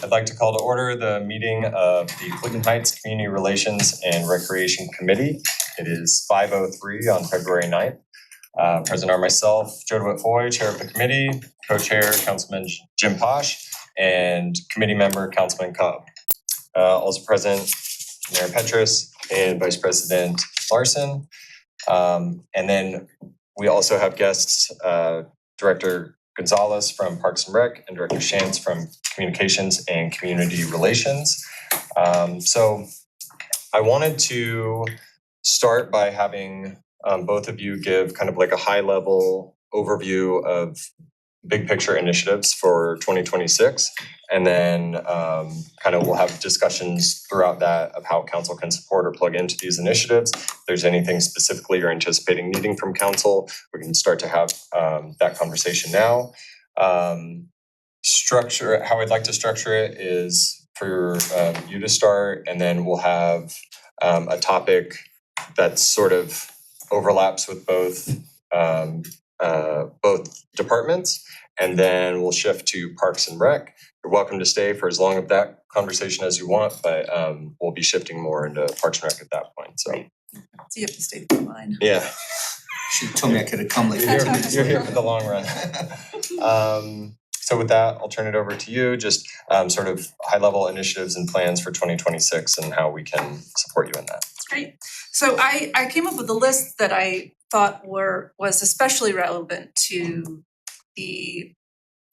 I'd like to call to order the meeting of the Clinton Heights Community Relations and Recreation Committee. It is 5:03 on February 9th. Present are myself, Joe DeWitt Foy, Chair of the committee, Co-Chair Councilman Jim Posh, and Committee Member Councilman Cobb. Also present, Mayor Petrus and Vice President Larson. And then we also have guests, Director Gonzalez from Parks and Rec and Director Shantz from Communications and Community Relations. So I wanted to start by having both of you give kind of like a high level overview of big picture initiatives for 2026. And then kind of we'll have discussions throughout that of how council can support or plug into these initiatives. If there's anything specifically you're anticipating needing from council, we can start to have that conversation now. Structure, how I'd like to structure it is for you to start, and then we'll have a topic that sort of overlaps with both departments, and then we'll shift to Parks and Rec. You're welcome to stay for as long of that conversation as you want, but we'll be shifting more into Parks and Rec at that point. So you have to stay for mine. Yeah. She told me I could have come later. You're here for the long run. So with that, I'll turn it over to you. Just sort of high level initiatives and plans for 2026 and how we can support you in that. That's great. So I came up with a list that I thought was especially relevant to the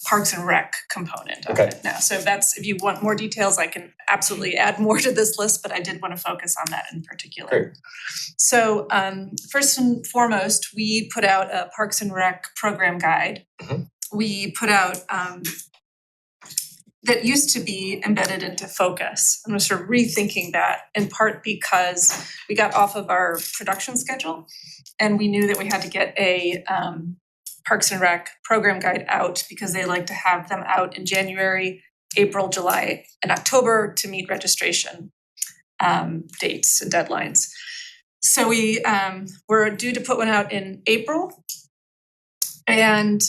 Parks and Rec component of it now. So that's, if you want more details, I can absolutely add more to this list, but I did want to focus on that in particular. Great. So first and foremost, we put out a Parks and Rec program guide. Mm-hmm. We put out that used to be embedded into Focus. I'm sort of rethinking that, in part because we got off of our production schedule and we knew that we had to get a Parks and Rec program guide out because they like to have them out in January, April, July, and October to meet registration dates and deadlines. So we were due to put one out in April. And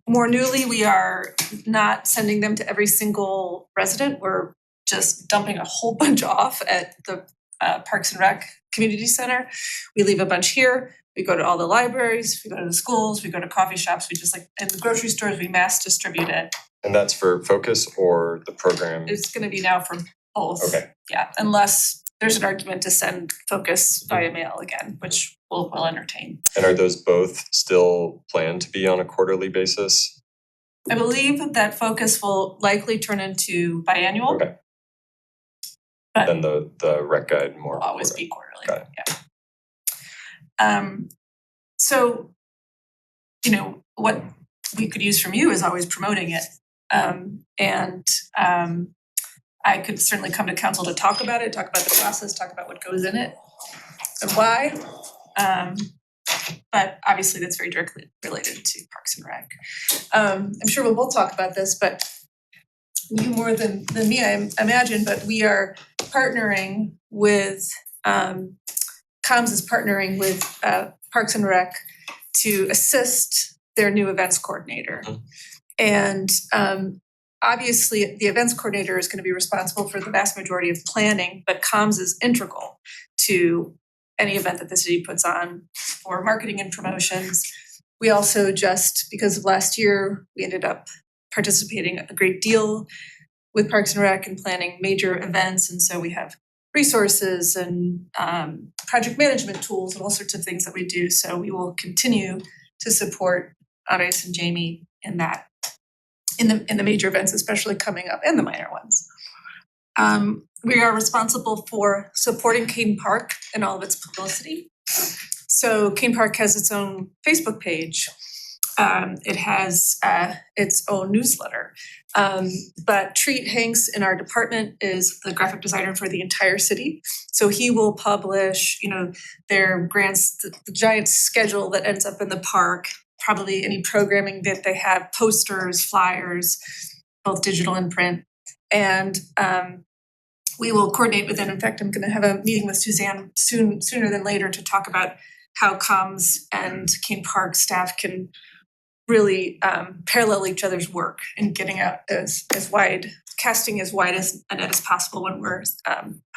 more newly, we are not sending them to every single resident. We're just dumping a whole bunch off at the Parks and Rec Community Center. We leave a bunch here. We go to all the libraries, we go to the schools, we go to coffee shops, we just in the grocery stores, we mass distribute it. And that's for Focus or the program? It's gonna be now for both. Okay. Yeah, unless there's an argument to send Focus via mail again, which we'll entertain. And are those both still planned to be on a quarterly basis? I believe that Focus will likely turn into biannual. Okay. But then the rec guide more will always be quarterly. Got it. Yeah. So, what we could use from you is always promoting it. I could certainly come to council to talk about it, talk about the process, talk about what goes in it and why. But obviously that's very directly related to Parks and Rec. I'm sure we'll both talk about this, but you more than me, I imagine, but we are partnering with Comms is partnering with Parks and Rec to assist their new events coordinator. And obviously the events coordinator is going to be responsible for the vast majority of planning, but Comms is integral to any event that the city puts on for marketing and promotions. We also just, because of last year, we ended up participating a great deal with Parks and Rec and planning major events. And so we have resources and project management tools and all sorts of things that we do. So we will continue to support Andres and Jamie in that, in the major events, especially coming up, and the minor ones. We are responsible for supporting Caden Park and all of its publicity. So Caden Park has its own Facebook page. It has its own newsletter. But Treat Hanks in our department is the graphic designer for the entire city. So he will publish, their grants, the giant schedule that ends up in the park, probably any programming that they have, posters, flyers, both digital and print. And we will coordinate with them. In fact, I'm going to have a meeting with Suzanne sooner than later to talk about how Comms and Caden Park staff can really parallel each other's work and getting out as wide, casting as wide as a net as possible when we're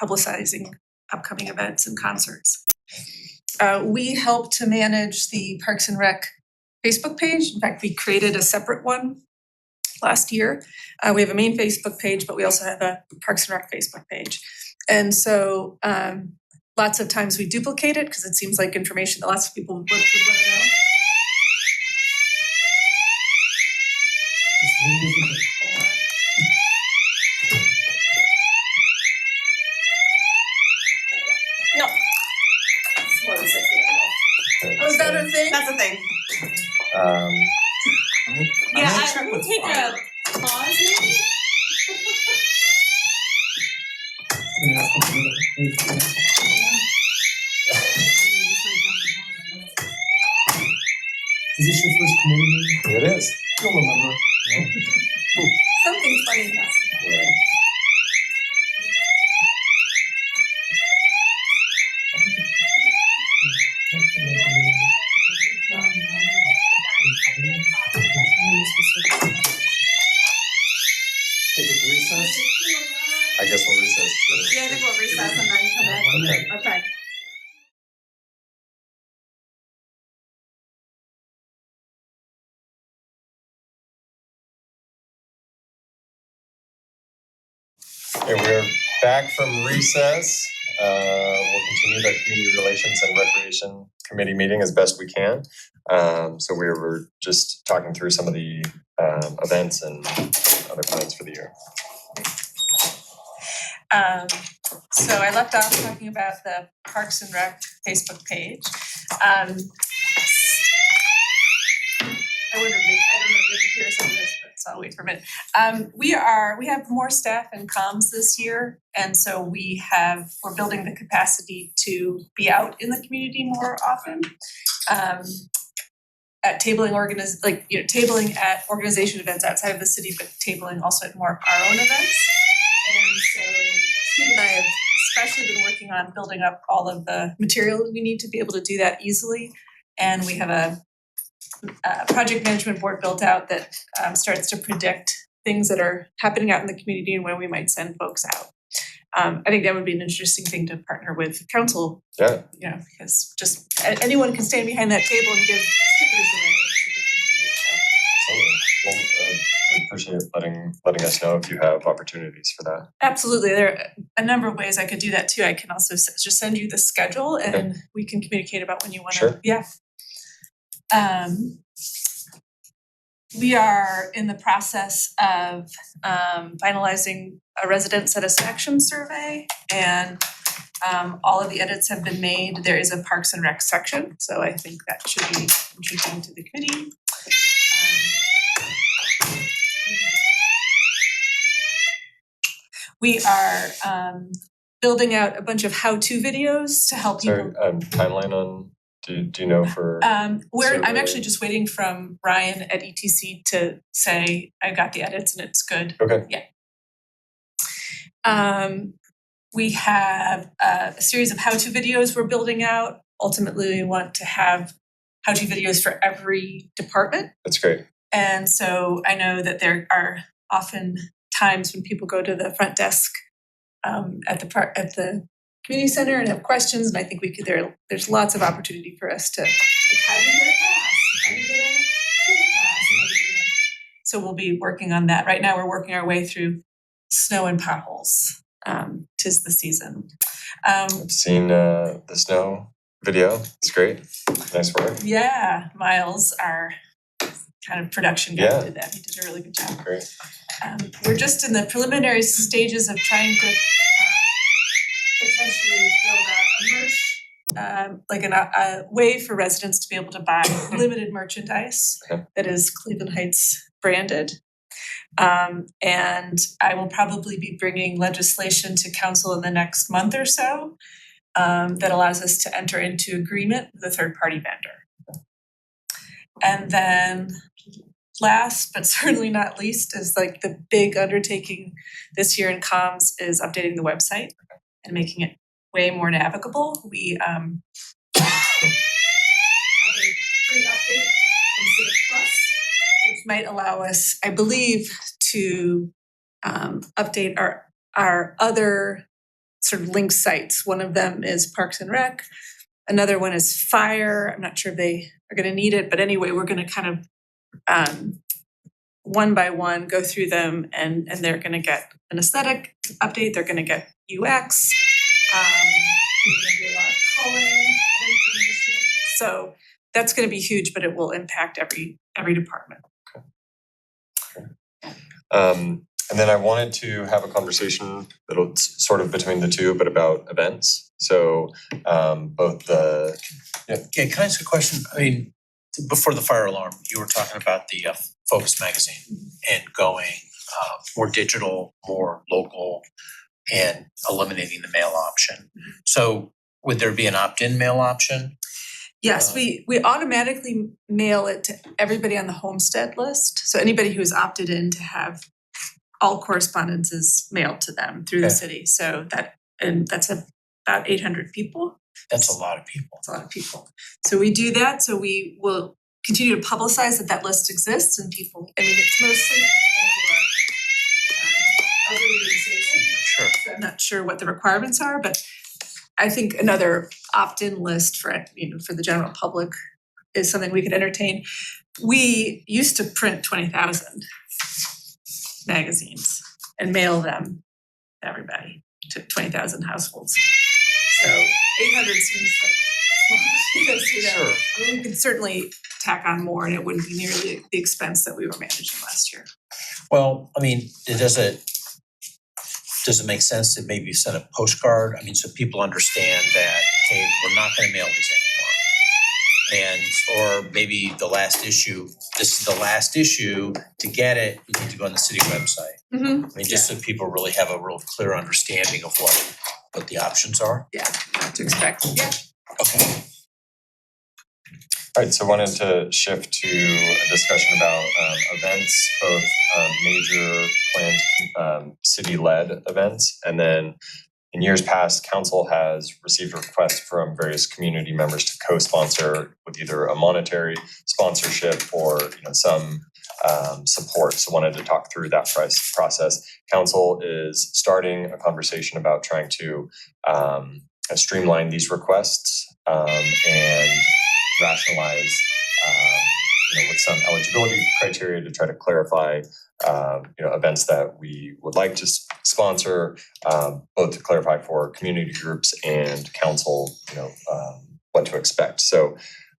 publicizing upcoming events and concerts. We help to manage the Parks and Rec Facebook page. In fact, we created a separate one last year. We have a main Facebook page, but we also have a Parks and Rec Facebook page. And so lots of times we duplicate it because it seems like information that lots of people would want to know. No. It's more than 60 minutes. Oh, is that a thing? That's a thing. I'm gonna check with take Fire. a pause maybe. Is this your first committee meeting? It is. You'll remember. Something funny happened. Take it to recess? I guess we'll recess. Yeah, I think we'll recess and then come back. Okay. Okay, we're back from recess. We'll continue the Community Relations and Recreation Committee meeting as best we can. So we were just talking through some of the events and other plans for the year. So I left off talking about the Parks and Rec Facebook page. I don't know if you can hear some of this, but so I'll wait for a minute. We have more staff in comms this year, and so we're building the capacity to be out in the community more often. At tabling tabling at organization events outside of the city, but tabling also at more of our own events. And so Steve and I have especially been working on building up all of the materials we need to be able to do that easily. And we have a project management board built out that starts to predict things that are happening out in the community and when we might send folks out. I think that would be an interesting thing to partner with council, Yeah, because just anyone can stand behind that table and give stickers away. absolutely. Well, we appreciate letting us know if you have opportunities for that. Absolutely, there are a number of ways I could do that too. I can also just send you the schedule and we can communicate about when you want to. Sure. Yeah. We are in the process of finalizing a resident satisfaction survey, and all of the edits have been made. There is a Parks and Rec section, so I think that should be intriguing to the committee. We are building out a bunch of how-to videos to help people. Sorry, timeline on, do you know for? I'm survey? actually just waiting from Ryan at ETC to say I got the edits and it's good. Okay, We have a series of how-to videos we're building out. Ultimately, we want to have how-to videos for every department. that's great. And so I know that there are often times when people go to the front desk at the community center and have questions, and I think there's lots of opportunity for us to, like, how do you get a pass? How do you get a pass? So we'll be working on that. Right now, we're working our way through snow and potholes. 'Tis the season. I've seen the snow video, it's great, nice work, Yeah, Miles, our kind of production guy, Yeah. did that. He did a really good job. great. We're just in the preliminary stages of trying to potentially build out a merch, like a way for residents to be able to buy limited merchandise Okay. that is Cleveland Heights branded. And I will probably be bringing legislation to council in the next month or so that allows us to enter into agreement with a third-party vendor. And then last but certainly not least is like the big undertaking this year in comms is updating the website and making it way more navigable. We have a free update from Civic Plus which might allow us, I believe, to update our other sort of link sites. One of them is Parks and Rec. Another one is Fire. I'm not sure if they are gonna need it, but anyway, we're gonna kind of one by one go through them and they're gonna get an aesthetic update, they're gonna get UX. We're gonna do a lot of culling of information. So that's gonna be huge, but it will impact every department. And then I wanted to have a conversation that'll sort of between the two, but about events. So both the, Yeah, can I ask a question? I mean, before the fire alarm, you were talking about the Focus magazine and going more digital, more local, and eliminating the mail option. So would there be an opt-in mail option? Yes, we automatically mail it to everybody on the homestead list. So anybody who's opted in to have all correspondences mailed to them through the Okay. city. So that's about 800 people. That's a lot of people. It's a lot of people. So we do that, so we will continue to publicize that list exists and people, I mean, it's mostly people who are elderly and disabled. Sure. So I'm not sure what the requirements are, but I think another opt-in list for, for the general public is something we could entertain. We used to print 20,000 magazines and mail them to everybody, to 20,000 households. So 800 seems like small potatoes, Sure. I mean, we could certainly tack on more and it wouldn't be nearly the expense that we were managing last year. Well, I mean, does it make sense to maybe send a postcard? I mean, so people understand that, hey, we're not gonna mail these anymore. And, or maybe the last issue, this is the last issue, to get it, you need to go on the city website. Mm-hmm. I mean, just so people really have a real clear understanding of what the options are. Yeah, what to expect, yeah. Okay. Alright, so wanted to shift to a discussion about events, both major planned city-led events, and then in years past, council has received requests from various community members to co-sponsor with either a monetary sponsorship or some support. So wanted to talk through that process. Council is starting a conversation about trying to streamline these requests and rationalize with some eligibility criteria to try to clarify events that we would like to sponsor, both to clarify for community groups and council what to expect. So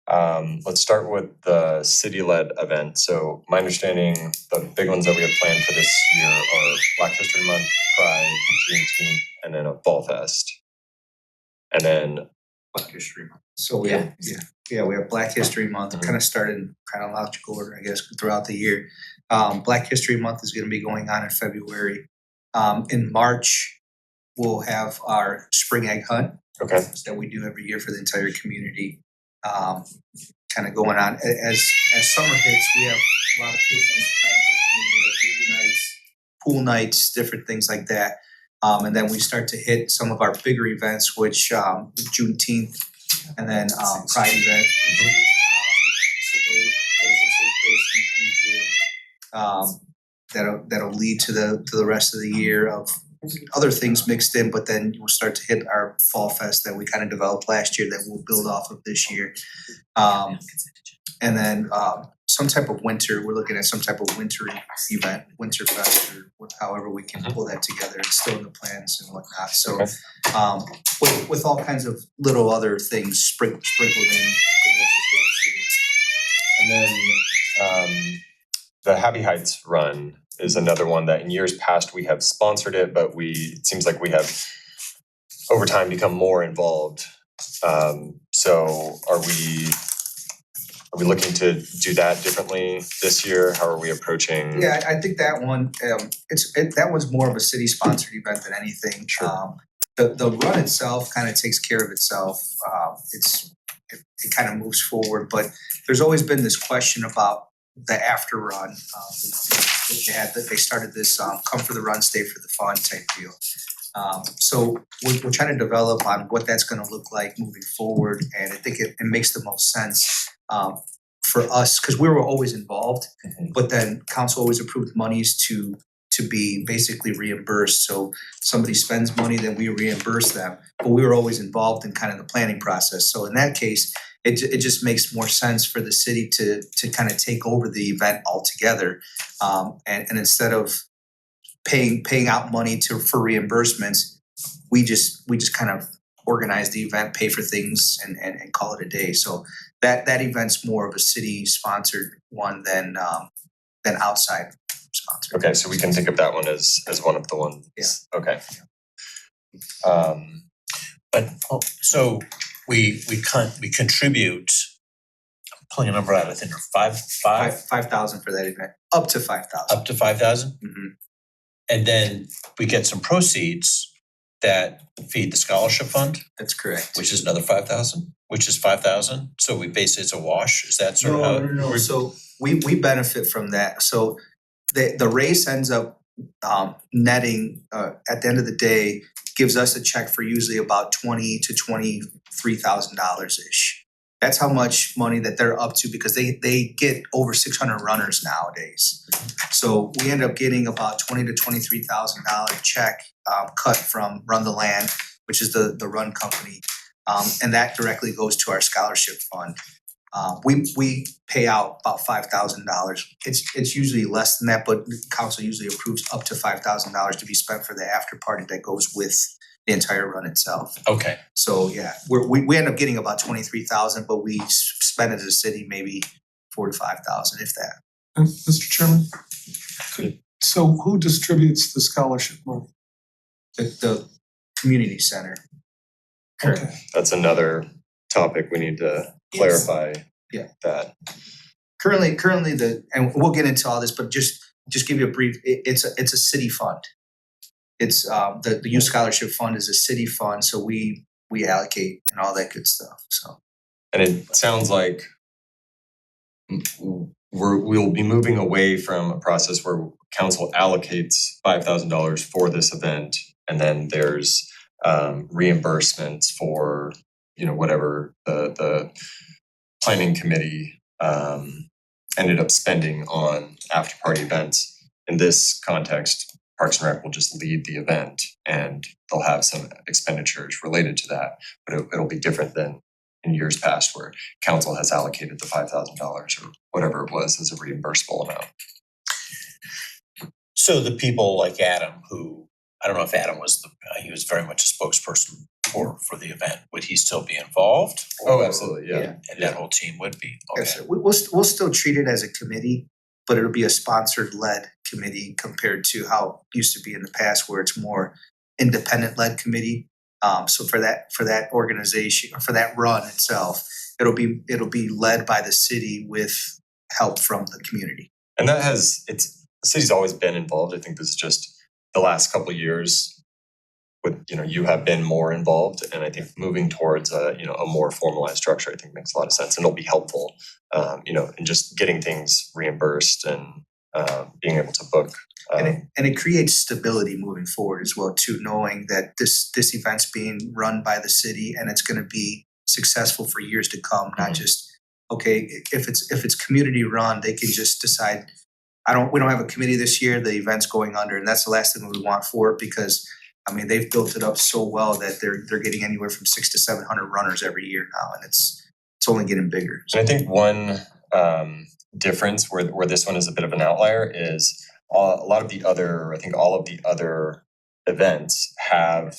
let's start with the city-led event. So my understanding, the big ones that we have planned for this year are Black History Month, Pride, Juneteenth, and then a Fall Fest. And then Black History Month. So we have, we have Black History Month, kind of started in chronological order, I guess, throughout the year. Black History Month is gonna be going on in February. In March, we'll have our spring egg hunt okay. that we do every year for the entire community. Kind of going on. As summer hits, we have a lot of cool things planned for the community, like movie nights, pool nights, different things like that. And then we start to hit some of our bigger events, which Juneteenth, and then Pride event. So those will take place in June. That'll lead to the rest of the year of other things mixed in, but then we'll start to hit our Fall Fest that we kind of developed last year that we'll build off of this year. And then some type of winter, we're looking at some type of winter event, Winter Fest, or however we can pull that together. It's still in the plans and whatnot. So with all kinds of little other things sprinkled in. And then the Happy Heights run is another one that in years past we have sponsored it, but it seems like we have over time become more involved. So are we looking to do that differently this year? How are we approaching? Yeah, I think that one, that one's more of a city sponsored event than anything. Sure. The run itself kind of takes care of itself. It kind of moves forward, but there's always been this question about the after run. They started this come for the run, stay for the fun type deal. So we're trying to develop on what that's going to look like moving forward, and I think it makes the most sense for us, because we were always involved, Mhm. but then council always approved monies to be basically reimbursed. So somebody spends money, then we reimburse them, but we were always involved in kind of the planning process. So in that case, it just makes more sense for the city to kind of take over the event altogether. And instead of paying out money for reimbursements, we just kind of organize the event, pay for things and call it a day. So that event's more of a city sponsored one than outside sponsored. Okay, so we can think of that one as one of the ones. Yeah. Okay. But, so we contribute, I'm pulling a number out, I think, or five, 5,000 for that event, up to 5,000. up to 5,000? Mhm. And then we get some proceeds that feed the scholarship fund, That's correct. which is another 5,000, which is 5,000. So we basically, it's a wash, is that sort of how? No. So we benefit from that. So the race ends up netting at the end of the day, gives us a check for usually about $20,000 to $23,000 ish. That's how much money that they're up to, because they get over 600 runners nowadays. So we end up getting about $20,000 to $23,000 check cut from Run the Land, which is the run company, and that directly goes to our scholarship fund. We pay out about $5,000. It's usually less than that, but the council usually approves up to $5,000 to be spent for the after party that goes with the entire run itself. Okay, So yeah, we end up getting about 23,000, but we spend as a city maybe 4,000 to 5,000, if that. Mr. Chairman? So who distributes the scholarship money? The community center. Okay. That's another topic we need to Yes. clarify. Yeah. That. Currently and we'll get into all this, but just give you a brief, it's a city fund. It's the youth scholarship fund is a city fund, so we allocate and all that good stuff, so. And it sounds like we'll be moving away from a process where council allocates $5,000 for this event, and then there's reimbursements for, whatever the planning committee ended up spending on after party events. In this context, Parks and Rec will just lead the event, and they'll have some expenditures related to that, but it'll be different than in years past where council has allocated the $5,000 or whatever it was as a reimbursable amount. so the people like Adam, who, I don't know if Adam was he was very much a spokesperson for the event, would he still be involved? Oh, Or- absolutely, yeah. And that whole team would be, okay. Yes, sir. We'll still treat it as a committee, but it'll be a sponsored led committee compared to how it used to be in the past, where it's more independent led committee. So for that organization, or for that run itself, it'll be led by the city with help from the community. And that the city's always been involved. I think this is just the last couple of years with, you have been more involved, and I think moving towards a more formalized structure, I think makes a lot of sense, and it'll be helpful, in just getting things reimbursed and being able to book. And it creates stability moving forward as well too, knowing that this event's being run by the city and it's gonna be successful for years to come, not just, okay, if it's community run, they can just decide, we don't have a committee this year, the event's going under, and that's the last thing we want for it, because they've built it up so well that they're getting anywhere from 600 to 700 runners every year now, and it's only getting bigger. And I think one difference where this one is a bit of an outlier is a lot of the other, I think all of the other events have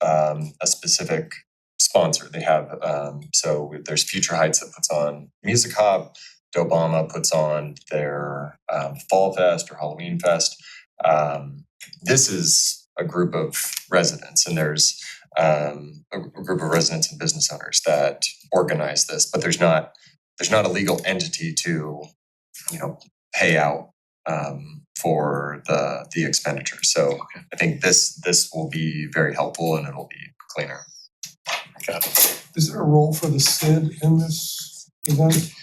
a specific sponsor. They have, so there's Future Heights that puts on Music Hop, Dobama puts on their Fall Fest or Halloween Fest. This is a group of residents, and there's a group of residents and business owners that organize this, but there's not a legal entity to, pay out for the expenditure. So I think this will be very helpful, and it'll be cleaner. Is there a role for the SID in this event?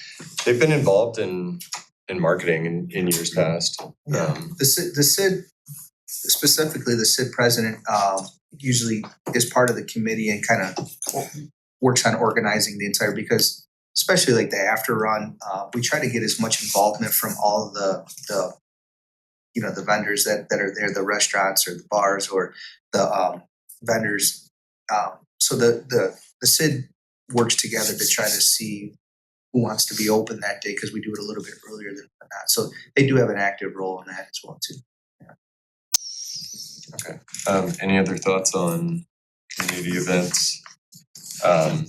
They've been involved in marketing in years past. The SID, specifically the SID president, usually is part of the committee and kind of works on organizing the entire, because especially like the after run, we try to get as much involvement from all of the you know, the vendors that are there, the restaurants or the bars or the vendors. So the CID works together to try to see who wants to be open that day, because we do it a little bit earlier than that. So they do have an active role in that as well too. Any other thoughts on community events? And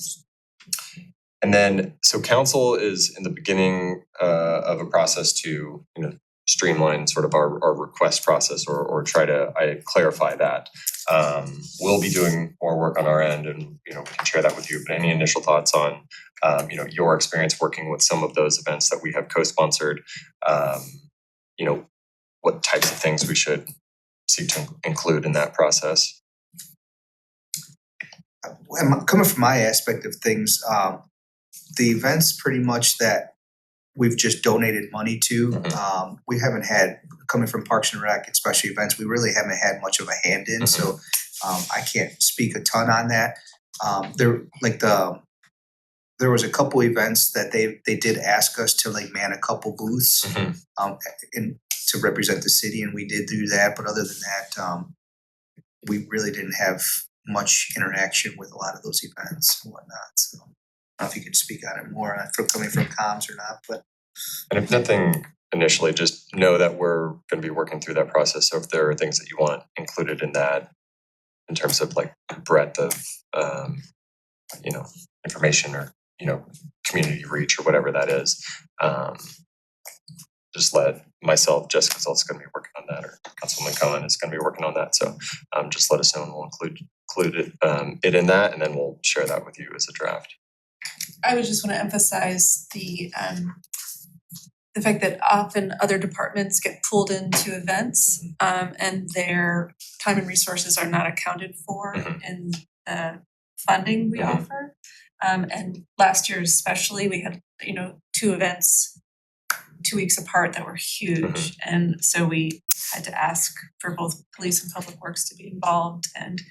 then, so council is in the beginning of a process to, streamline sort of our request process or try to clarify that. We'll be doing more work on our end and, we can share that with you, but any initial thoughts on, your experience working with some of those events that we have co-sponsored? What types of things we should seek to include in that process? Coming from my aspect of things, the events pretty much that we've just donated money to, we haven't had, coming from Parks and Rec, especially events, we really haven't had much of a hand in, so I can't speak a ton on that. There was a couple events that they did ask us to like man a couple booths and to represent the city, and we did do that, but other than that, we really didn't have much interaction with a lot of those events and whatnot, so I don't know if you could speak on it more from coming from comms or not, but. And if nothing initially, just know that we're gonna be working through that process. So if there are things that you want included in that, in terms of like breadth of, information or, community reach or whatever that is, just let myself, Jessica's also gonna be working on that, or Councilwoman Cohen is gonna be working on that. So just let us know and we'll include it in that, and then we'll share that with you as a draft. I would just wanna emphasize the fact that often other departments get pulled into events, and their time and resources are not accounted for in the funding we offer. And last year especially, we had, 2 events 2 weeks apart that were huge. And so we had to ask for both police and public works to be involved, and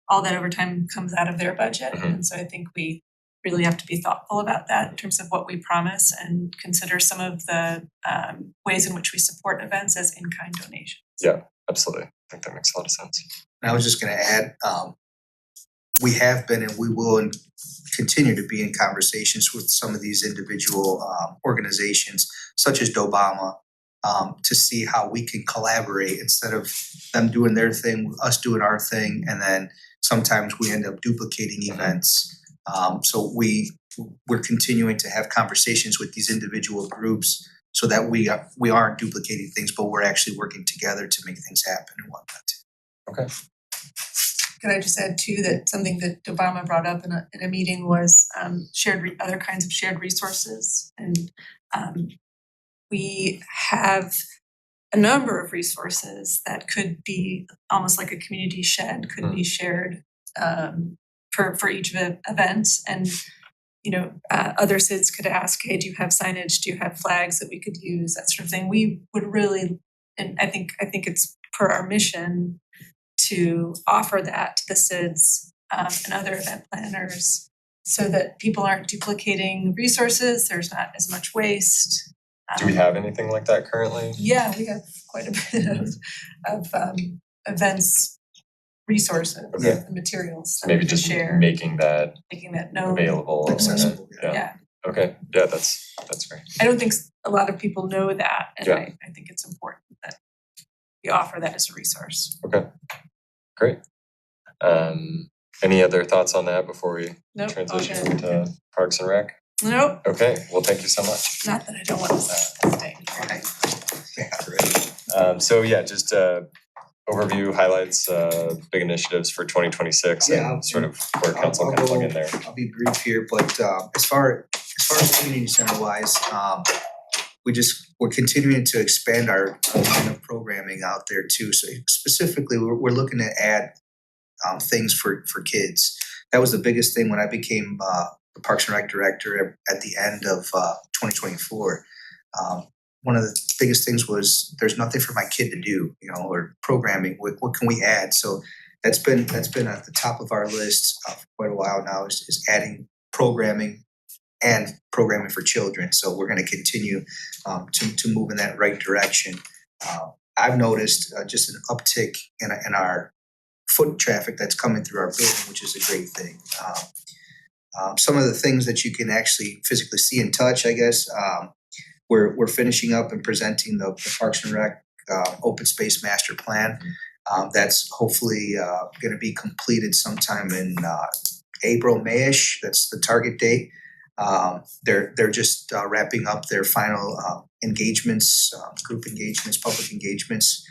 all that overtime comes out of their budget. And so I think we really have to be thoughtful about that in terms of what we promise and consider some of the ways in which we support events as in-kind donations. Yeah, absolutely. I think that makes a lot of sense. And I was just gonna add, we have been and we will continue to be in conversations with some of these individual organizations such as Dobama, to see how we can collaborate instead of them doing their thing, us doing our thing, and then sometimes we end up duplicating events. So we're continuing to have conversations with these individual groups so that we aren't duplicating things, but we're actually working together to make things happen and whatnot too. Okay. Can I just add too that something that Obama brought up in a meeting was other kinds of shared resources, and we have a number of resources that could be almost like a community shed, could be shared for each of the events, and other CIDs could ask, hey, do you have signage, do you have flags that we could use, that sort of thing. We would really, and I think it's per our mission to offer that to the CIDs and other event planners so that people aren't duplicating resources, there's not as much waste. Do we have anything like that currently? Yeah, we have quite a bit of events resources, Okay. the materials that Maybe we can just share, making that making that known. available. Accessible, Yeah, Okay, yeah, that's great. I don't think a lot of people know that, and Yeah. I think it's important that we offer that as a resource. Okay, great. Any other thoughts on that before we Nope, transition all good. to Parks and Rec? Nope, Okay, well, thank you so much. not that I don't want to stay. Yeah, right. So yeah, just overview, highlights, big initiatives for 2026 Yeah, and sort of where council I'll can plug go- in there. I'll be brief here, but as far as community center wise, we're continuing to expand our line of programming out there too. So specifically, we're looking to add things for kids. That was the biggest thing when I became the Parks and Rec director at the end of 2024. One of the biggest things was there's nothing for my kid to do, or programming. What can we add? So that's been at the top of our list for quite a while now. Is adding programming, and programming for children. So we're gonna continue to move in that right direction. I've noticed just an uptick in our foot traffic that's coming through our building, which is a great thing. Some of the things that you can actually physically see and touch, I guess, we're finishing up and presenting the Parks and Rec open space master plan. That's hopefully gonna be completed sometime in April, May-ish. That's the target date. They're just wrapping up their final engagements, group engagements, public engagements.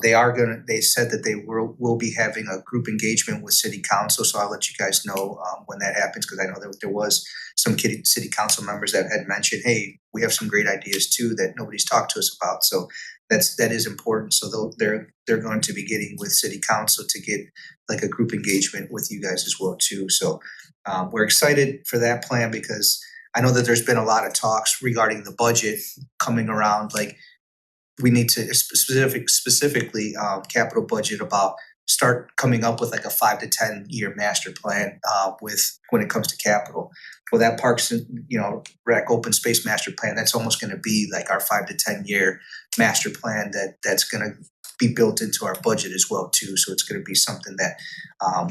They said that they will be having a group engagement with city council, so I'll let you guys know when that happens, because I know that there was some city council members that had mentioned, hey, we have some great ideas too that nobody's talked to us about. So that is important. So they're going to be getting with city council to get like a group engagement with you guys as well too. So we're excited for that plan, because I know that there's been a lot of talks regarding the budget coming around. Like, we need to specifically capital budget about start coming up with like a 5 to 10 year master plan with when it comes to capital. Well, that Parks and Rec open space master plan, that's almost going to be like our 5 to 10 year master plan that's going to be built into our budget as well too. So it's going to be something that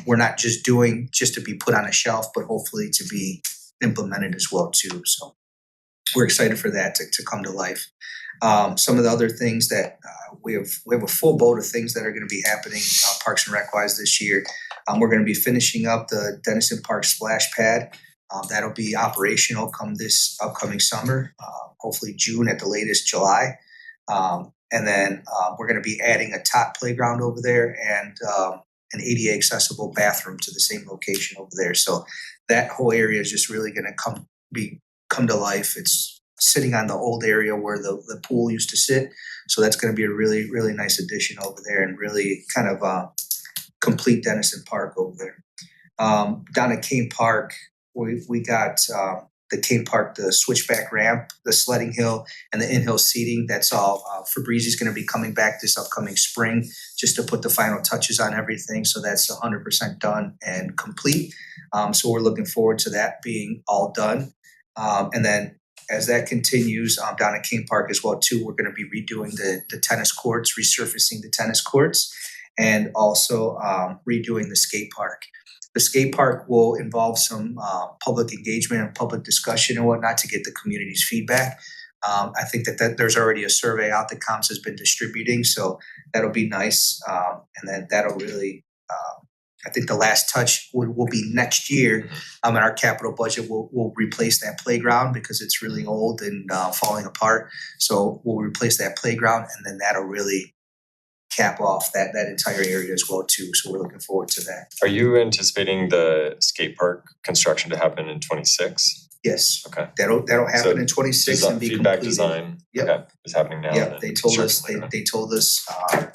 we're not just doing just to be put on a shelf, but hopefully to be implemented as well too. So we're excited for that to come to life. Some of the other things that we have a full boat of things that are going to be happening Parks and Rec wise this year. We're going to be finishing up the Dennison Park splash pad. That'll be operational come this upcoming summer, hopefully June at the latest July. And then we're going to be adding a top playground over there and an ADA accessible bathroom to the same location over there. So that whole area is just really going to come to life. It's sitting on the old area where the pool used to sit. So that's going to be a really, really nice addition over there and really kind of complete Dennison Park over there. Down at Kane Park, we got the Kane Park, the switchback ramp, the sledding hill, and the in-hill seating. That's all. Fabrizi's going to be coming back this upcoming spring just to put the final touches on everything. So that's 100% done and complete. So we're looking forward to that being all done. And then as that continues down at King Park as well too, we're going to be redoing the tennis courts, resurfacing the tennis courts, and also redoing the skate park. The skate park will involve some public engagement and public discussion and whatnot to get the community's feedback. I think that there's already a survey out that COMS has been distributing, so that'll be nice. And then that'll really, I think the last touch will be next year. In our capital budget, we'll replace that playground because it's really old and falling apart. So we'll replace that playground, and then that'll really cap off that entire area as well too. So we're looking forward to that. Are you anticipating the skate park construction to happen in 26? Yes. Okay. That'll happen So in 26 and be feedback completed. design, Yep. okay, is happening now. Yeah, and they told us construction later. they told us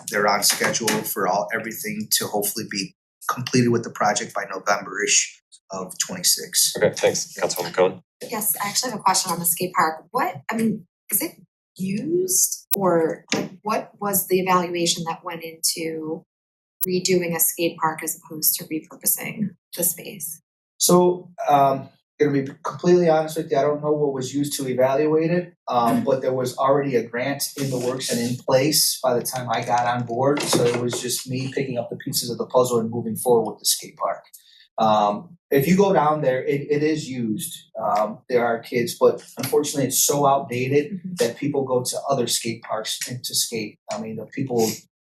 they're on schedule for everything to hopefully be completed with the project by November-ish of 26. Okay, thanks, Councilwoman Cohen. Yes, I actually have a question on the skate park. Is it used, or like what was the evaluation that went into redoing a skate park as opposed to repurposing the space? So, gonna be completely honest with you, I don't know what was used to evaluate it, but there was already a grant in the works and in place by the time I got on board. So it was just me picking up the pieces of the puzzle and moving forward with the skate park. If you go down there, it is used. There are kids, but unfortunately it's so outdated that people go to other skate parks to skate. I mean, the people,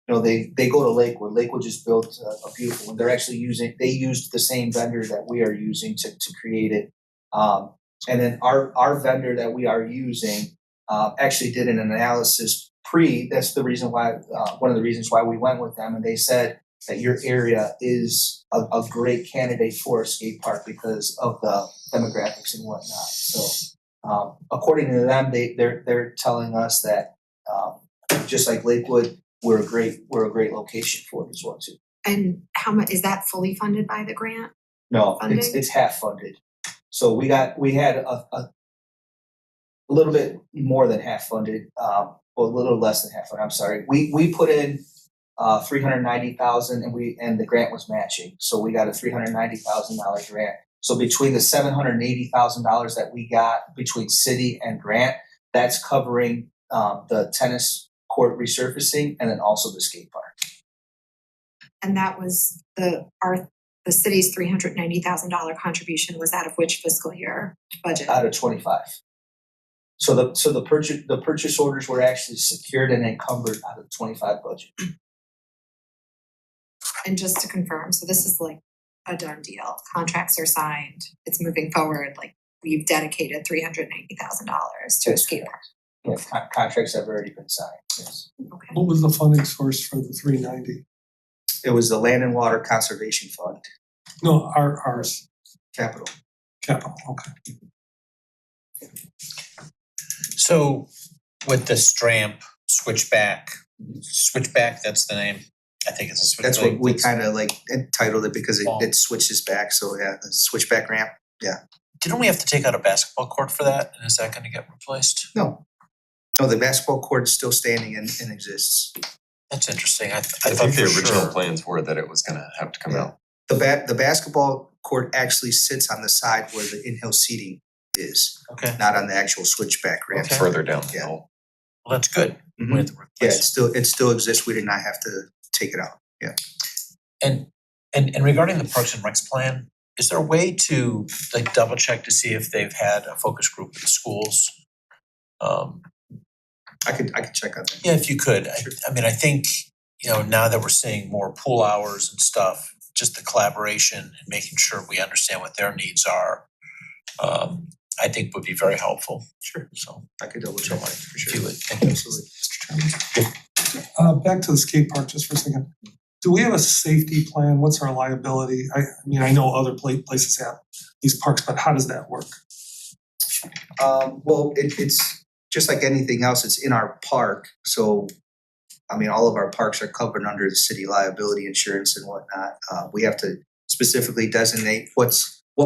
they go to Lakewood. Lakewood just built a beautiful one. They're actually they used the same vendor that we are using to create it. And then our vendor that we are using actually did an analysis that's the reason why, one of the reasons why we went with them. And they said that your area is a great candidate for a skate park because of the demographics and whatnot. So according to them, they're telling us that just like Lakewood, we're a great location for it as well too. And how much is that fully funded by the grant? No, Funding? it's half funded. So we had a little bit more than half funded, or a little less than half funded. I'm sorry. We put in $390,000 and the grant was matching. So we got a $390,000 grant. So between the $780,000 that we got between city and grant, that's covering the tennis court resurfacing and then also the skate park. And that was the city's $390,000 contribution was out of which fiscal year budget? Out of 25. So the purchase orders were actually secured and encumbered out of the 25 budget. And just to confirm, so this is like a done deal, contracts are signed, it's moving forward, like we've dedicated $390,000 to a skate park. Yeah, contracts have already been signed, yes. Okay. What was the funding source for the 390? It was the Land and Water Conservation Fund, No, ours, capital. capital, okay. So with the Stramp switchback, that's the name. I think it's a switchback. That's what we kind of like entitled it because it switches back, so yeah, the switchback ramp. Didn't we have to take out a basketball court for that? And is that gonna get replaced? No, the basketball court is still standing and exists. That's interesting. I thought the original plans were that it was gonna have to come Yeah. out. The basketball court actually sits on the side where the in-hill seating is, Okay, not on the actual switchback ramp. Okay. Further down the Yeah. hill. well, that's good. Mhm. We have to Yeah, replace it still exists. We did not have to take it out. Yeah. And regarding the Parks and Recs plan, is there a way to like double check to see if they've had a focus group with the schools? I could check on that. Yeah, if you could. Sure. I mean, I think, now that we're seeing more pool hours and stuff, just the collaboration and making sure we understand what their needs are, I think would be very helpful. Sure. So I could double check on it for if you sure. would, thank you. Absolutely. Back to the skate park just for a second. Do we have a safety plan? What's our liability? I mean, I know other places have these parks, but how does that work? Well, it's just like anything else, it's in our park, so I mean, all of our parks are covered under the city liability insurance and whatnot. We have to specifically designate what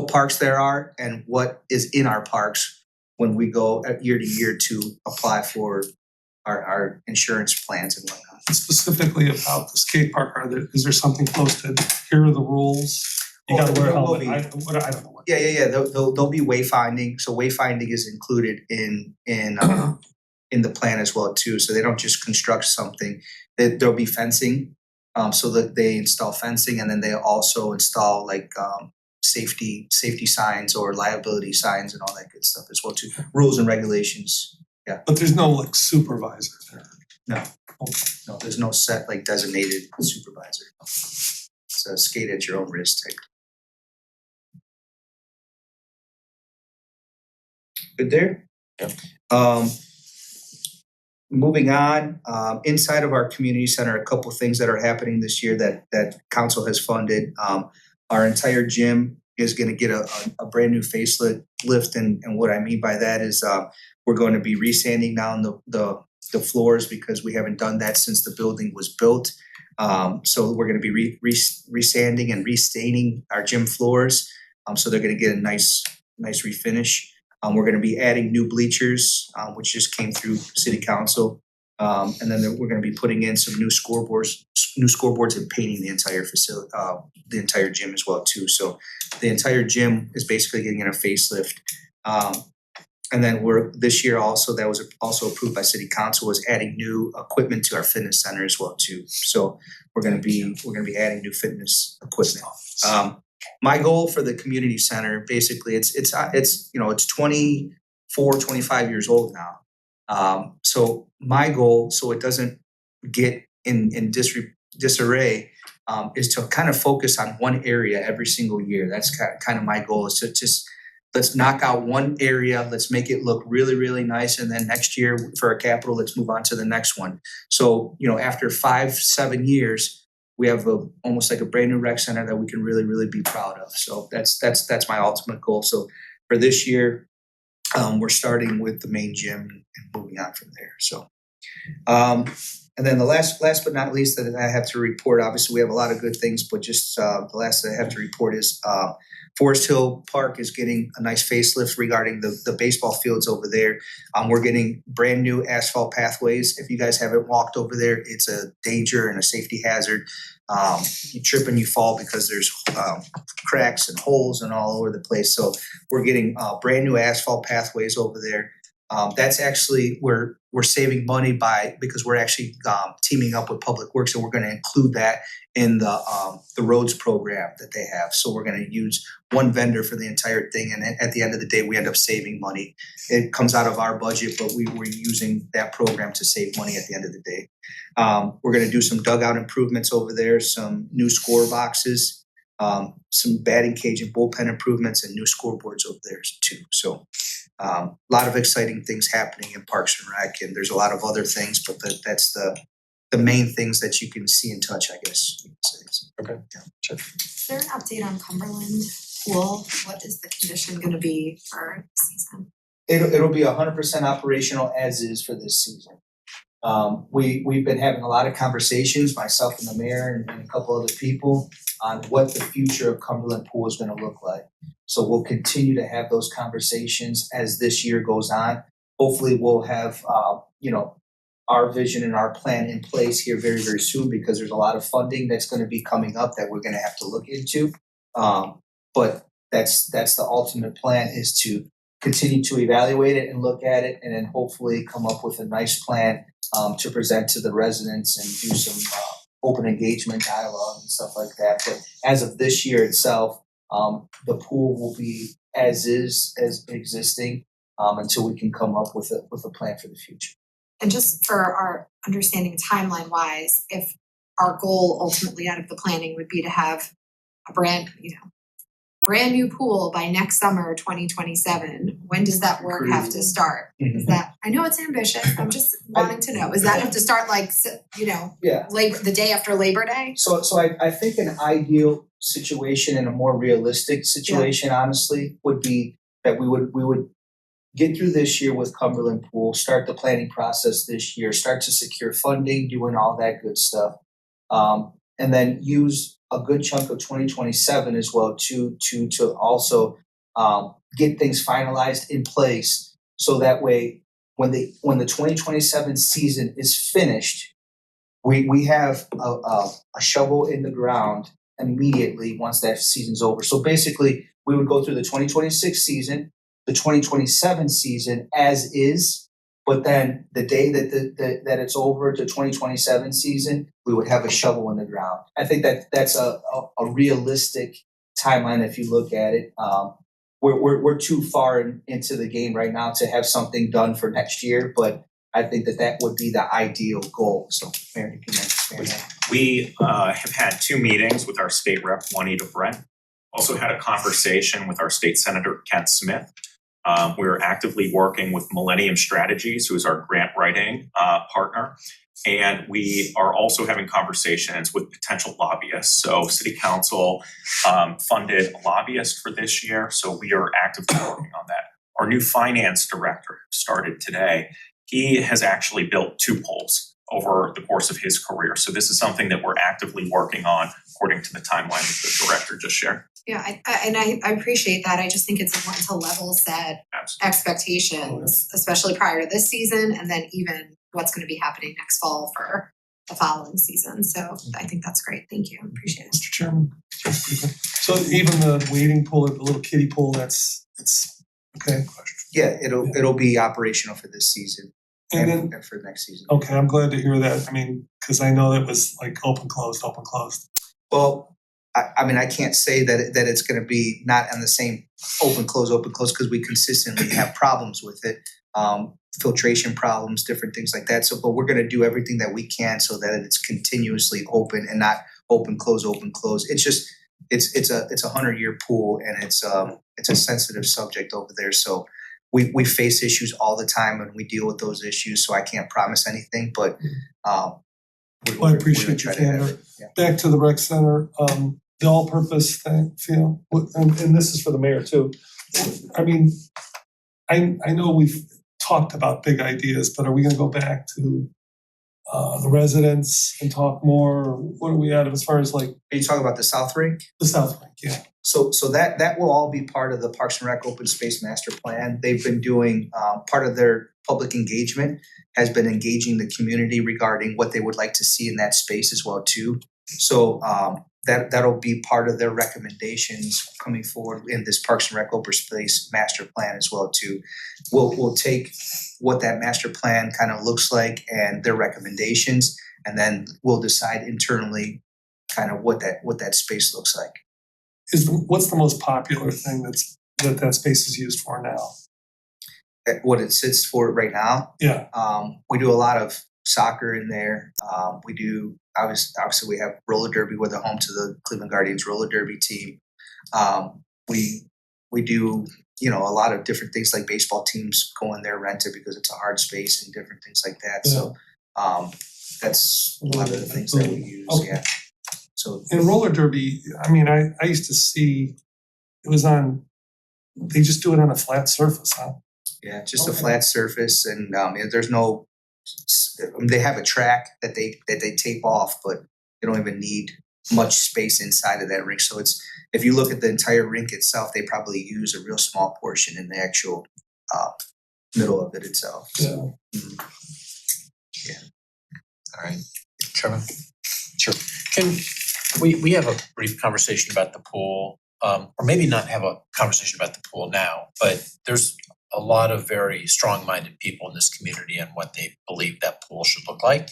parks there are and what is in our parks when we go year to year to apply for our insurance plans and whatnot. Specifically about the skate park, is there something posted? Here are the rules. You gotta wear a There will helmet. be. I don't know what. Yeah. There'll be wayfinding. So wayfinding is included in the plan as well too. So they don't just construct something. There'll be fencing. So that they install fencing and then they also install like safety signs or liability signs and all that good stuff as well too. Rules and regulations. But there's no like supervisor there. No, there's no set like designated supervisor. It's a skate at your own risk type. Good there? Yeah. Moving on, inside of our community center, a couple things that are happening this year that council has funded. Our entire gym is gonna get a brand new facelift and what I mean by that is we're going to be resanding down the floors because we haven't done that since the building was built. So we're gonna be resanding and restaining our gym floors. So they're gonna get a nice refinish. We're gonna be adding new bleachers, which just came through city council. And then we're gonna be putting in some new scoreboards and painting the entire facility, the entire gym as well too. So the entire gym is basically getting a facelift. And then this year also, that was also approved by city council, was adding new equipment to our fitness center as well too. So we're gonna be adding new fitness equipment. My goal for the community center, basically, it's 24, 25 years old now. So my goal, so it doesn't get in disarray, is to kind of focus on one area every single year. That's kind of my goal, is to just let's knock out one area, let's make it look really, really nice, and then next year for our capital, let's move on to the next one. So, after 5-7 years, we have almost like a brand new rec center that we can really, really be proud of. So that's my ultimate goal. So for this year, we're starting with the main gym and moving on from there. So And then the last but not least that I have to report, obviously we have a lot of good things, but just the last that I have to report is Forest Hill Park is getting a nice facelift regarding the baseball fields over there. We're getting brand new asphalt pathways. If you guys haven't walked over there, it's a danger and a safety hazard. You trip and you fall because there's cracks and holes and all over the place. So we're getting brand new asphalt pathways over there. That's actually we're saving money because we're actually teaming up with Public Works, and we're going to include that in the roads program that they have. So we're going to use one vendor for the entire thing, and at the end of the day, we end up saving money. It comes out of our budget, but we're using that program to save money at the end of the day. We're going to do some dugout improvements over there, some new score boxes, some batting cage and bullpen improvements, and new scoreboards over there too. So a lot of exciting things happening in Parks and Rec, and there's a lot of other things, but that's the main things that you can see and touch, I guess you could say. Okay. Yeah. Is there an update on Cumberland Pool? What is the condition gonna be for the season? It'll be 100% operational as is for this season. We've been having a lot of conversations, myself and the mayor and a couple other people, on what the future of Cumberland Pool is gonna look like. So we'll continue to have those conversations as this year goes on. Hopefully we'll have our vision and our plan in place here very, very soon, because there's a lot of funding that's gonna be coming up that we're gonna have to look into. But that's the ultimate plan, is to continue to evaluate it and look at it, and then hopefully come up with a nice plan to present to the residents and do some open engagement dialogue and stuff like that. But as of this year itself, the pool will be as is, as existing, until we can come up with a plan for the future. And just for our understanding timeline wise, if our goal ultimately out of the planning would be to have a brand new pool by next summer, 2027, when does that work have to start? Is that, I know it's ambitious, I'm just wanting to know, does that have to start Yeah. the day after Labor Day? So I think an ideal situation and a more realistic situation, honestly, would be that we would get through this year with Cumberland Pool, start the planning process this year, start to secure funding, doing all that good stuff. And then use a good chunk of 2027 as well to also get things finalized in place, so that way when the 2027 season is finished, we have a shovel in the ground immediately once that season's over. So basically, we would go through the 2026 season, the 2027 season as is, but then the day that it's over to 2027 season, we would have a shovel in the ground. I think that's a realistic timeline if you look at it. We're too far into the game right now to have something done for next year, but I think that would be the ideal goal. So, Mary, you can expand that. We have had 2 meetings with our state rep, Juanita Brent. Also had a conversation with our state senator, Kent Smith. We're actively working with Millennium Strategies, who is our grant writing partner. And we are also having conversations with potential lobbyists. So City Council funded a lobbyist for this year, so we are actively working on that. Our new finance director started today. He has actually built 2 pools over the course of his career. So this is something that we're actively working on according to the timeline that the director just shared. Yeah, I appreciate that. I just think it's important to level set Absolutely. expectations, especially prior to this season, and then even what's gonna be happening next fall for the following season. So I think that's great. Thank you. Appreciate it. Mr. Chairman. So even the wading pool, the little kiddie pool, it's okay. Yeah, it'll be operational for this season And then, and for next season. okay, I'm glad to hear that. I mean, because I know that was like open, closed. Well, I mean, I can't say that it's going to be not on the same open, close, because we consistently have problems with it, filtration problems, different things like that. So, but we're going to do everything that we can so that it's continuously open and not open, close. It's just it's a 100-year pool, and it's a sensitive subject over there. So we face issues all the time, and we deal with those issues. So I can't promise anything, but Well, I appreciate your candor. Back to the rec center, the all-purpose thing, Phil, and this is for the mayor too. I mean, I know we've talked about big ideas, but are we gonna go back to the residents and talk more? What are we at as far as like Are you talking about the South Rink? the South Rink? Yeah. So that will all be part of the Parks and Rec Open Space Master Plan. They've been doing, part of their public engagement has been engaging the community regarding what they would like to see in that space as well too. So that'll be part of their recommendations coming forward in this Parks and Rec Open Space Master Plan as well too. We'll take what that master plan kind of looks like and their recommendations, and then we'll decide internally kind of what that space looks like. What's the most popular thing that space is used for now? What it sits for right now. Yeah. We do a lot of soccer in there. We do obviously we have roller derby. We're the home to the Cleveland Guardians roller derby team. We do a lot of different things like baseball teams go in there, rent it because it's a hard space and different things like that. So that's a lot of the things that we use. Okay. Yeah. So In roller derby, I mean, I used to see it was on. They just do it on a flat surface, huh? yeah, just a Okay. flat surface, and there's no. They have a track that they tape off, but they don't even need much space inside of that rink. So it's if you look at the entire rink itself, they probably use a real small portion in the actual middle of it itself. So, Yeah. Alright, Chairman? Sure. Can we have a brief conversation about the pool? Or maybe not have a conversation about the pool now, but there's a lot of very strong-minded people in this community and what they believe that pool should look like.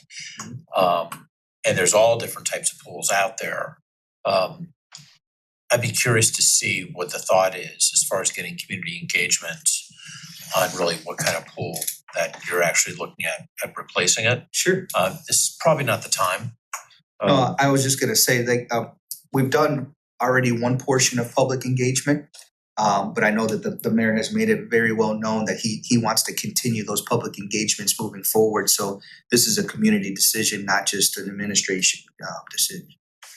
And there's all different types of pools out there. I'd be curious to see what the thought is as far as getting community engagement on really what kind of pool that you're actually looking at replacing it. sure. This is probably not the time. I was just gonna say that we've done already one portion of public engagement. But I know that the mayor has made it very well known that he wants to continue those public engagements moving forward. So this is a community decision, not just an administration decision.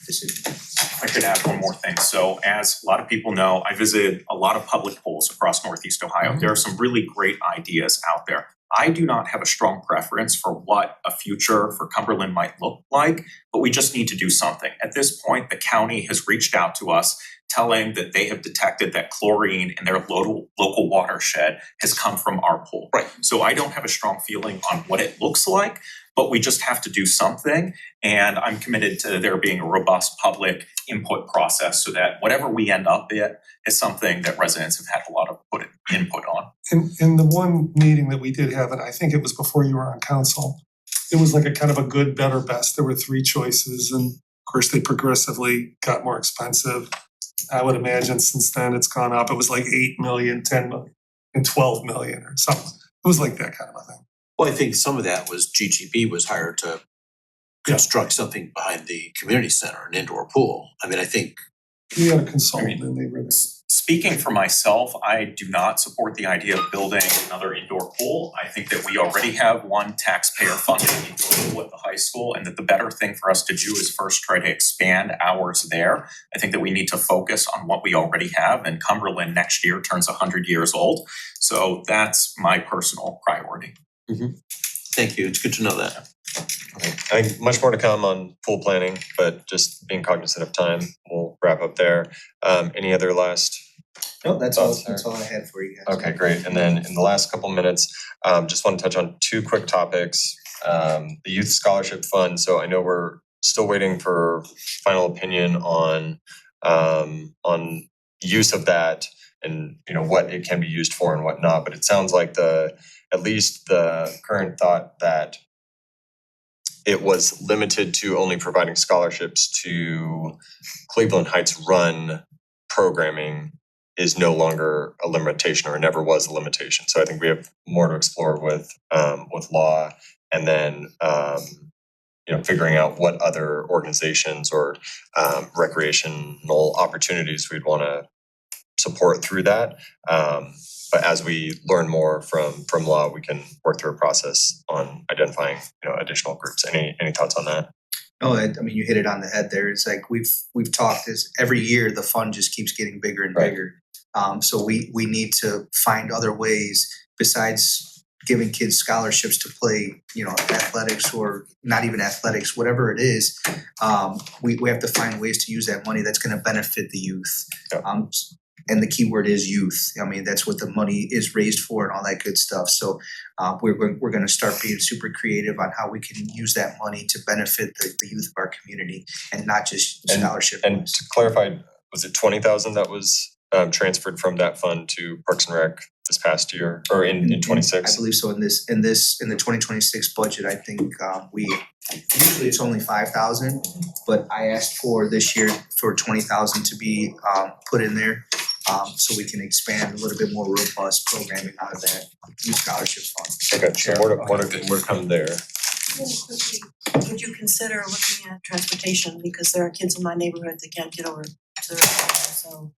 If I could add one more thing. So as a lot of people know, I visited a lot of public pools across Northeast Ohio. There are some really great ideas out there. I do not have a strong preference for what a future for Cumberland might look like, but we just need to do something. At this point, the county has reached out to us telling that they have detected that chlorine in their local watershed has come from our pool. Right. So I don't have a strong feeling on what it looks like, but we just have to do something. And I'm committed to there being a robust public input process so that whatever we end up at is something that residents have had a lot of input on. In the one meeting that we did have, and I think it was before you were on council, it was like a kind of a good, better, best. There were three choices, and of course they progressively got more expensive. I would imagine since then it's gone up. It was like 8 million, 10 million, and 12 million or something. It was like that kind of a thing. Well, I think some of that was GGB was hired to construct something behind the community center, an indoor pool. I mean, I think We had a consultant and they were there. Speaking for myself, I do not support the idea of building another indoor pool. I think that we already have one taxpayer funded indoor pool at the high school, and that the better thing for us to do is first try to expand ours there. I think that we need to focus on what we already have, and Cumberland next year turns 100 years old. So that's my personal priority. thank you. It's good to know that. Okay, I think much more to come on pool planning, but just being cognizant of time, we'll wrap up there. Any other last? No, that's all Thoughts, I had for you guys. Okay, great. And then in the last couple minutes, just want to touch on two quick topics. The Youth Scholarship Fund. So I know we're still waiting for final opinion on use of that and what it can be used for and what not. But it sounds like at least the current thought that it was limited to only providing scholarships to Cleveland Heights run programming is no longer a limitation, or never was a limitation. So I think we have more to explore with law, and then figuring out what other organizations or recreational opportunities we'd want to support through that. But as we learn more from law, we can work through a process on identifying additional groups. Any thoughts on that? No, I mean, you hit it on the head there. It's like we've talked this every year, the fund just keeps getting bigger and Right. bigger. So we need to find other ways besides giving kids scholarships to play, athletics or not even athletics, whatever it is. We have to find ways to use that money that's gonna benefit the youth. Yeah. And the key word is youth. I mean, that's what the money is raised for and all that good stuff. So we're gonna start being super creative on how we can use that money to benefit the youth of our community and not just scholarship. And to clarify, was it 20,000 that was transferred from that fund to Parks and Rec this past year or in 26? I believe so. In the 2026 budget, I think usually it's only 5,000, but I asked for this year for 20,000 to be put in there. So we can expand a little bit more robust programming out of that youth scholarship fund. Okay, so more to come there. Really quickly, would you consider looking at transportation, because there are kids in my neighborhood that can't get over to the restaurant, so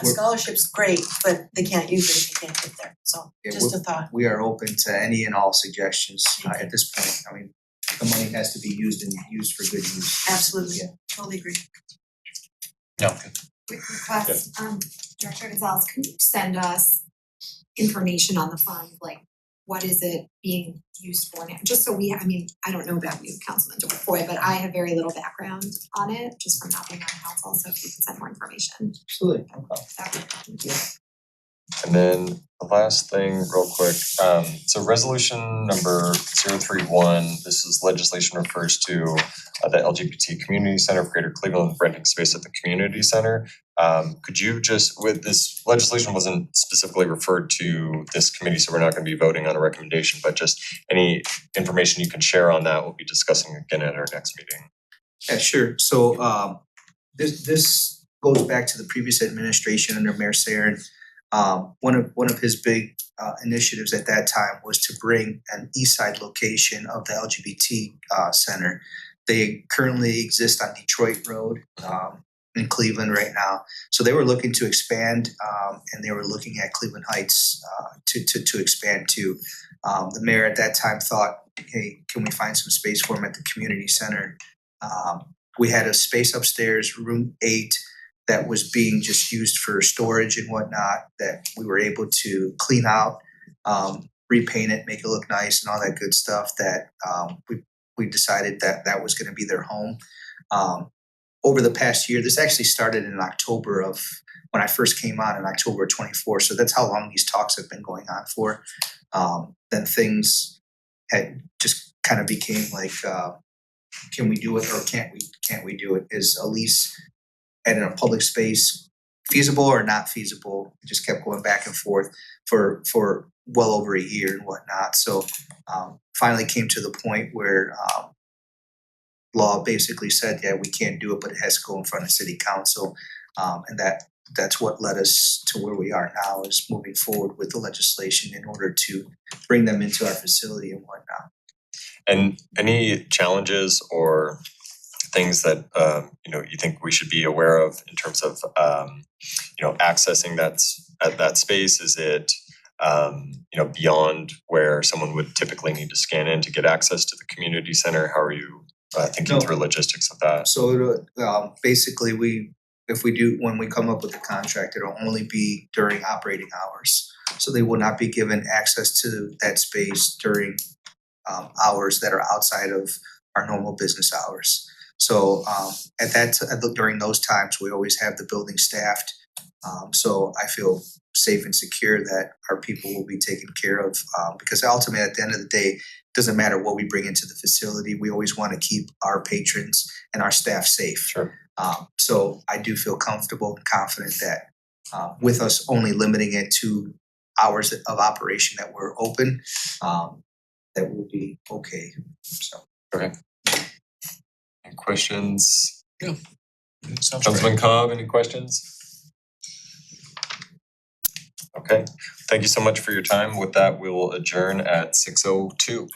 a scholarship's great, but they can't use it if they can't get there, so Yeah, just a thought. We are open to any and all suggestions at this point. I mean, the money has to be used for good use. Absolutely, Yeah. totally agree. No, Quick request, Director Gonzalez, can you send us information on the fund, like what is it being used for now? Just so I don't know about you, Councilman DeFoy, but I have very little background on it, just from not being on council, so if you could send more information, Absolutely. that would be great. And then the last thing real quick, so resolution number 031, this is legislation refers to the LGBT Community Center of Greater Cleveland renting space at the community center. Could you just, with this legislation wasn't specifically referred to this committee, so we're not gonna be voting on a recommendation, but just any information you can share on that, we'll be discussing again at our next meeting. Yeah, sure. So this goes back to the previous administration under Mayor Sarin. One of his big initiatives at that time was to bring an east side location of the LGBT center. They currently exist on Detroit Road in Cleveland right now. So they were looking to expand and they were looking at Cleveland Heights to expand to. The mayor at that time thought, hey, can we find some space for him at the community center? We had a space upstairs, room 8, that was being just used for storage and whatnot, that we were able to clean out, repaint it, make it look nice and all that good stuff, that we decided that was gonna be their home. Over the past year, this actually started in October of, when I first came on in October of 24, so that's how long these talks have been going on for. Then things had just kind of became like, can we do it or can't we do it? Is a lease in a public space feasible or not feasible? It just kept going back and forth for well over a year and whatnot. So finally came to the point where law basically said, yeah, we can't do it, but it has to go in front of city council. And that's what led us to where we are now, is moving forward with the legislation in order to bring them into our facility and whatnot. And any challenges or things that you think we should be aware of in terms of accessing that space? Is it beyond where someone would typically need to scan in to get access to the community center? How are you thinking through logistics of that? So basically when we come up with the contract, it'll only be during operating hours. So they will not be given access to that space during hours that are outside of our normal business hours. So during those times, we always have the building staffed. So I feel safe and secure that our people will be taken care of, because ultimately at the end of the day, it doesn't matter what we bring into the facility. We always want to keep our patrons and our staff safe. Sure. So I do feel comfortable and confident that with us only limiting it to hours of operation that we're open, that will be okay. So. Okay. Any questions? sounds great. Councilman Cobb, any questions? Okay, thank you so much for your time. With that, we will adjourn at 6:02.